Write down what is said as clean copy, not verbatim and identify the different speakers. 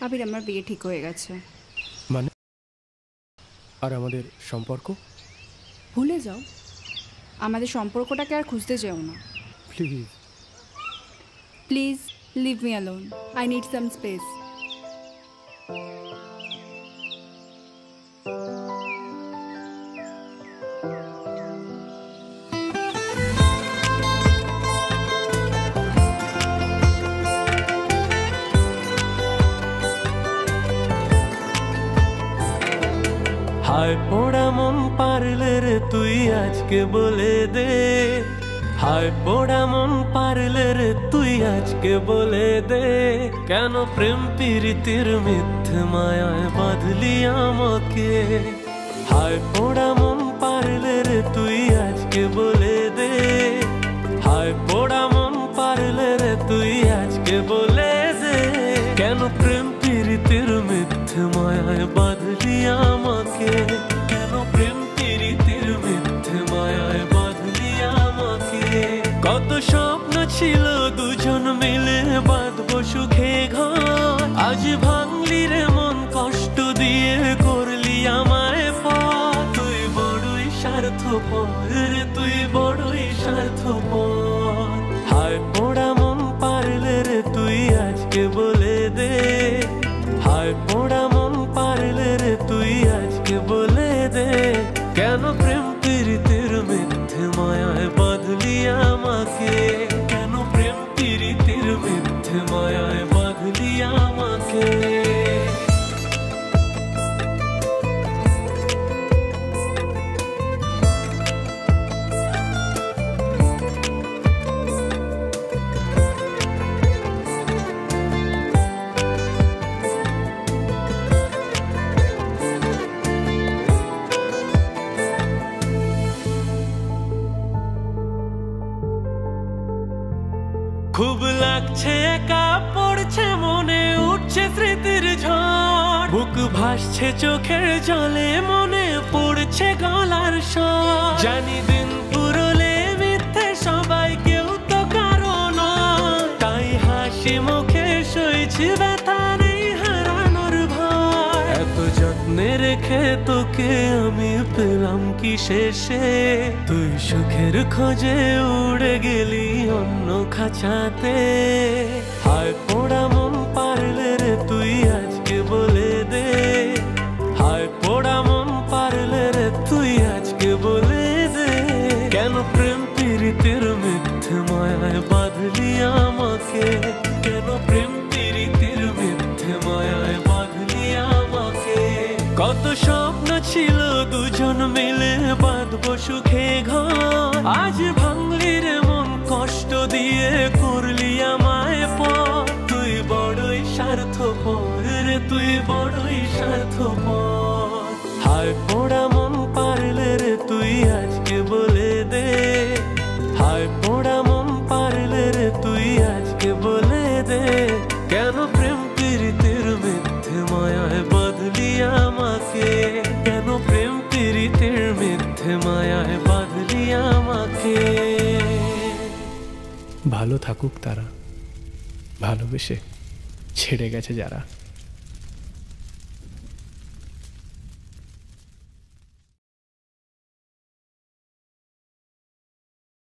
Speaker 1: আবির আমার বিয়ে ঠিক হয়ে গেছে।
Speaker 2: মানে? আর আমাদের সম্পর্ক?
Speaker 1: ভুলে যাও, আমাদের সম্পর্কটাকে আর খুঁজতে যেও না
Speaker 2: please.
Speaker 1: Please leave me alone, I need some space.
Speaker 3: হায় পোড়া মন পারলে রে তুই আজকে বলে দে, হায় পোড়া মন পারলে রে তুই আজকে বলে দে, কেন প্রেম প্রীতির মিথ্যে মায়ায় বাঁধলি আমাকে। হায় পোড়া মন পারলে রে তুই আজকে বলে দে, হায় পোড়া মন পারলে রে তুই আজকে বলে দে, কেন প্রেম প্রীতির মিথ্যে মায়ায় বাঁধলি আমাকে, কেন প্রেম প্রীতির মিথ্যে মায়ায় বাঁধলি আমাকে। কত স্বপ্ন ছিল দুজন মিলে বাঁধবো সুখে ঘর, আজ ভাঙলি রে মন কষ্ট দিয়ে করলি আমায় পর। তুই বড়ই স্বার্থপর রে, তুই বড়ই স্বার্থপর। হায় পোড়া মন পারলে রে তুই আজকে বলে দে, হায় পোড়া মন পারলে রে তুই আজকে বলে দে, কেন প্রেম প্রীতির মিথ্যে মায়ায় বাঁধলি আমাকে, কেন প্রেম প্রীতির মিথ্যে মায়ায় বাঁধলি আমাকে। খুব লাগছে একা পড়ছে মনে উঠছে স্মৃতির ঝড়, বুক ভাসছে চোখের জলে মনে পড়ছে গলার স্বর। জানি দিন পুরলে মিথ্যে সবাই কেউ তো কারণ, তাই হাসি মুখে সইছি ব্যথা নেই হারানোর ভয়। এত যত্নে রেখে তোকে আমি পেলাম কি শেষে, তুই সুখের খোঁজে উড়ে গেলি অন্য খাঁচাতে। হায় পোড়া মন পারলে রে তুই আজকে বলে দে, হায় পোড়া মন পারলে রে তুই আজকে বলে দে, কেন প্রেম প্রীতির মিথ্যে মায়ায় বাঁধলি আমাকে, কেন প্রেম প্রীতির মিথ্যে মায়ায় বাঁধলি আমাকে। কত স্বপ্ন ছিল দুজন মিলে বাঁধবো সুখে ঘর, আজ ভাঙলি রে মন কষ্ট দিয়ে করলি আমায় পর। তুই বড়ই স্বার্থপর রে, তুই বড়ই স্বার্থপর। হায় পোড়া মন পারলে রে তুই আজকে বলে দে, হায় পোড়া মন পারলে রে তুই আজকে বলে দে, কেন প্রেম প্রীতির মিথ্যে মায়ায় বাঁধলি আমাকে, কেন প্রেম প্রীতির মিথ্যে মায়ায় বাঁধলি আমাকে।
Speaker 2: ভালো থাকুক তারা, ভালোবেসে ছেড়ে গেছে যারা।